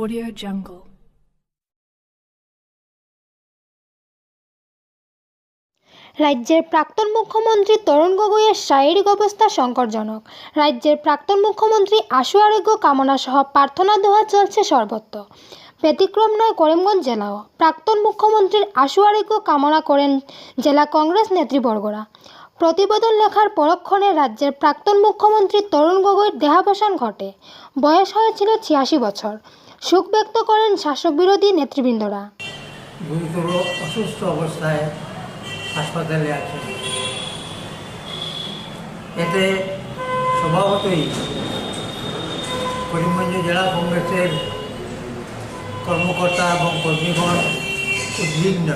Audio Jungle. রাজ্যের প্রাক্তন মুখ্যমন্ত্রী তরুণ গগৈয়ের শারীরিক অবস্থা সংকটজনক। রাজ্যের প্রাক্তন মুখ্যমন্ত্রী আশু আরোগ্য কামনা সহ প্রার্থনা দোয়া চলছে সর্বত্র। ব্যতিক্রম নয় করিমগঞ্জ জেলাও। প্রাক্তন মুখ্যমন্ত্রীর আশু আরোগ্য কামনা করেন জেলা কংগ্রেস নেতৃবর্গরা। প্রতিবেদন লেখার পরক্ষণে রাজ্যের প্রাক্তন মুখ্যমন্ত্রী তরুণ গগৈর দেহাবসান ঘটে। বয়স হয়েছিল 86 বছর। শোক ব্যক্ত করেন শাসক বিরোধী নেতৃবৃন্দরা। গুরুতর অসুস্থ অবস্থায় হাসপাতালে আছেন। এতে স্বভাবতই করিমগঞ্জ জেলা কংগ্রেসের কর্মকর্তা এবং কর্মীগণ উদ্বিগ্ন।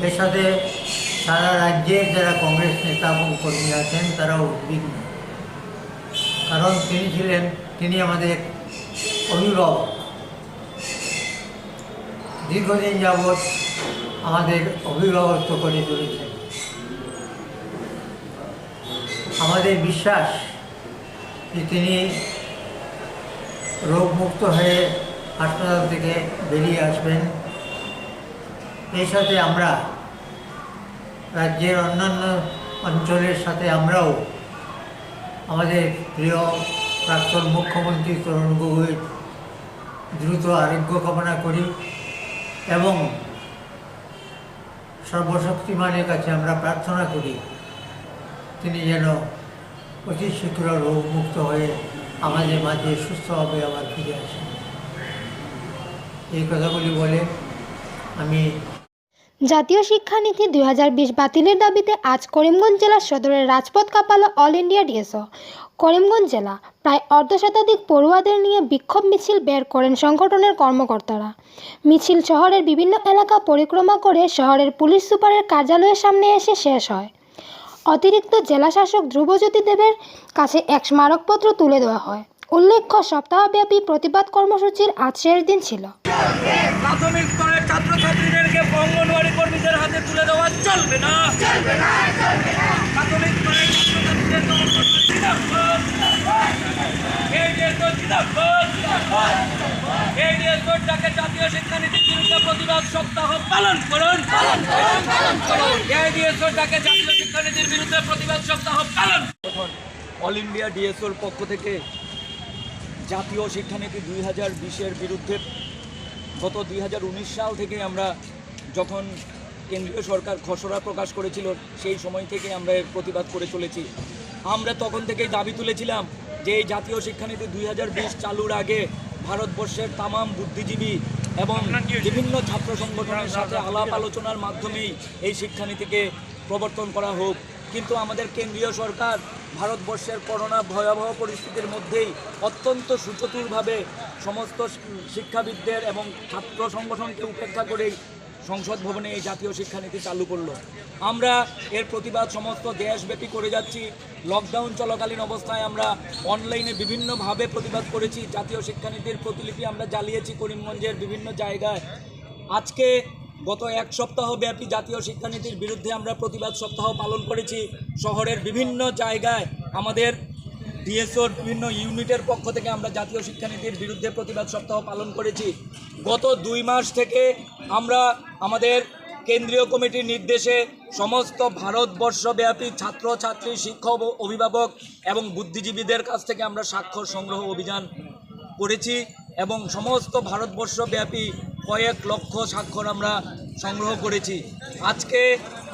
এর সাথে সারা রাজ্যের যারা কংগ্রেস নেতা এবং কর্মী আছেন তারাও উদ্বিগ্ন, কারণ তিনি আমাদের অভিভাবক। দীর্ঘদিন যাবৎ আমাদের অভিভাবকত্ব করে চলেছেন। আমাদের বিশ্বাস যে তিনি রোগমুক্ত হয়ে হাসপাতাল থেকে বেরিয়ে আসবেন। এই সাথে আমরা রাজ্যের অন্যান্য অঞ্চলের সাথে আমরাও আমাদের প্রিয় প্রাক্তন মুখ্যমন্ত্রী তরুণ গগৈর দ্রুত আরোগ্য কামনা করি এবং সর্বশক্তিমানের কাছে আমরা প্রার্থনা করি তিনি যেন অতি শীঘ্র রোগমুক্ত হয়ে আমাদের মাঝে সুস্থভাবে আবার ফিরে আসেন। এই কথাগুলি বলে আমি জাতীয় শিক্ষানীতি 2020 বাতিলের দাবিতে আজ করিমগঞ্জ জেলার সদরের রাজপথ কাঁপালো অল ইন্ডিয়া ডিএসও। করিমগঞ্জ জেলা প্রায় অর্ধশতাধিক পড়ুয়াদের নিয়ে বিক্ষোভ মিছিল বের করেন সংগঠনের কর্মকর্তারা। মিছিল শহরের বিভিন্ন এলাকা পরিক্রমা করে শহরের পুলিশ সুপারের কার্যালয়ের সামনে এসে শেষ হয়। অতিরিক্ত জেলা শাসক ধ্রুবজ্যোতি দেবের কাছে এক স্মারকপত্র তুলে দেওয়া হয়। উল্লেখ্য, সপ্তাহব্যাপী প্রতিবাদ কর্মসূচির আজ শেষ দিন ছিল। প্রাথমিক স্তরের ছাত্রছাত্রীদেরকে অঙ্গনওয়াড়ি কর্মীদের হাতে তুলে দেওয়া চলবে না। প্রাথমিক স্তরের ছাত্রছাত্রীদেরকে ডাকে জাতীয় শিক্ষানীতির বিরুদ্ধে প্রতিবাদ সপ্তাহ পালন করুন। ডাকে জাতীয় শিক্ষানীতির বিরুদ্ধে প্রতিবাদ সপ্তাহ পালন। অল ইন্ডিয়া ডিএসওর পক্ষ থেকে জাতীয় শিক্ষানীতি 2020-এর বিরুদ্ধে গত 2019 সাল থেকে আমরা যখন কেন্দ্রীয় সরকার খসড়া প্রকাশ করেছিল সেই সময় থেকে আমরা এর প্রতিবাদ করে চলেছি। আমরা তখন থেকেই দাবি তুলেছিলাম যে এই জাতীয় শিক্ষানীতি 2020 চালুর আগে ভারতবর্ষের তামাম বুদ্ধিজীবী এবং বিভিন্ন ছাত্র সংগঠনের সাথে আলাপ আলোচনার মাধ্যমেই এই শিক্ষানীতিকে প্রবর্তন করা হোক। কিন্তু আমাদের কেন্দ্রীয় সরকার ভারতবর্ষের করোনা ভয়াবহ পরিস্থিতির মধ্যেই অত্যন্ত সুচতুরভাবে সমস্ত শিক্ষাবিদদের এবং ছাত্র সংগঠনকে উপেক্ষা করেই সংসদ ভবনে এই জাতীয় শিক্ষানীতি চালু করলো। আমরা এর প্রতিবাদ সমস্ত দেশব্যাপী করে যাচ্ছি। লকডাউন চলাকালীন অবস্থায় আমরা অনলাইনে বিভিন্নভাবে প্রতিবাদ করেছি। জাতীয় শিক্ষানীতির প্রতিলিপি আমরা জ্বালিয়েছি করিমগঞ্জের বিভিন্ন জায়গায়। আজকে গত এক সপ্তাহ ব্যাপী জাতীয় শিক্ষানীতির বিরুদ্ধে আমরা প্রতিবাদ সপ্তাহ পালন করেছি। শহরের বিভিন্ন জায়গায় আমাদের ডিএসওর বিভিন্ন ইউনিটের পক্ষ থেকে আমরা জাতীয় শিক্ষানীতির বিরুদ্ধে প্রতিবাদ সপ্তাহ পালন করেছি। গত 2 মাস থেকে আমরা আমাদের কেন্দ্রীয় কমিটির নির্দেশে সমস্ত ভারতবর্ষব্যাপী ছাত্রছাত্রী, শিক্ষক, অভিভাবক এবং বুদ্ধিজীবীদের কাছ থেকে আমরা স্বাক্ষর সংগ্রহ অভিযান করেছি এবং সমস্ত ভারতবর্ষব্যাপী কয়েক লক্ষ স্বাক্ষর আমরা সংগ্রহ করেছি। আজকে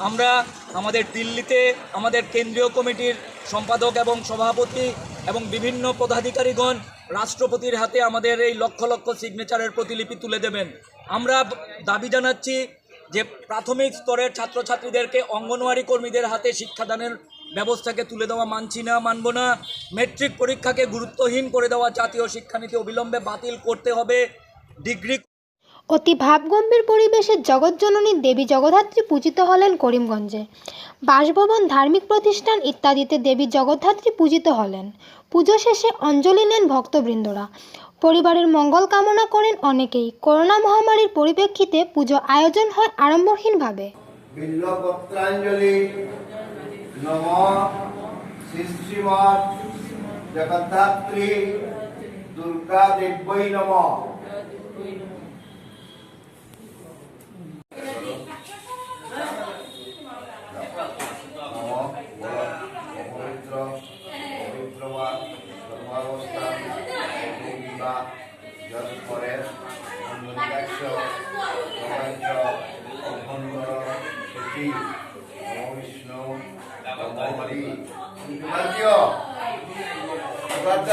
আমরা আমাদের দিল্লিতে আমাদের কেন্দ্রীয় কমিটির সম্পাদক এবং সভাপতি এবং বিভিন্ন পদাধিকারীগণ রাষ্ট্রপতির হাতে আমাদের এই লক্ষ লক্ষ সিগনেচারের প্রতিলিপি তুলে দেবেন। আমরা দাবি জানাচ্ছি যে প্রাথমিক স্তরের ছাত্রছাত্রীদেরকে অঙ্গনওয়াড়ি কর্মীদের হাতে শিক্ষাদানের ব্যবস্থাকে তুলে দেওয়া মানছি না, মানব না। মেট্রিক পরীক্ষাকে গুরুত্বহীন করে দেওয়া জাতীয় শিক্ষানীতি অবিলম্বে বাতিল করতে হবে। ডিগ্রি অতি ভাবগম্ভীর পরিবেশে জগৎজননী দেবী জগদ্ধাত্রী পূজিত হলেন করিমগঞ্জে। বাসভবন, ধার্মিক প্রতিষ্ঠান ইত্যাদিতে দেবী জগদ্ধাত্রী পূজিত হলেন। পুজো শেষে অঞ্জলি নেন ভক্তবৃন্দরা। পরিবারের মঙ্গল কামনা করেন অনেকেই। করোনা মহামারীর পরিপ্রেক্ষিতে পুজো আয়োজন হয় আড়ম্বরহীনভাবে। জগদ্ধাত্রী দুর্গা দেব্যই নমঃ। অভ্যন্তর সচিব বিষ্ণু রাজ্য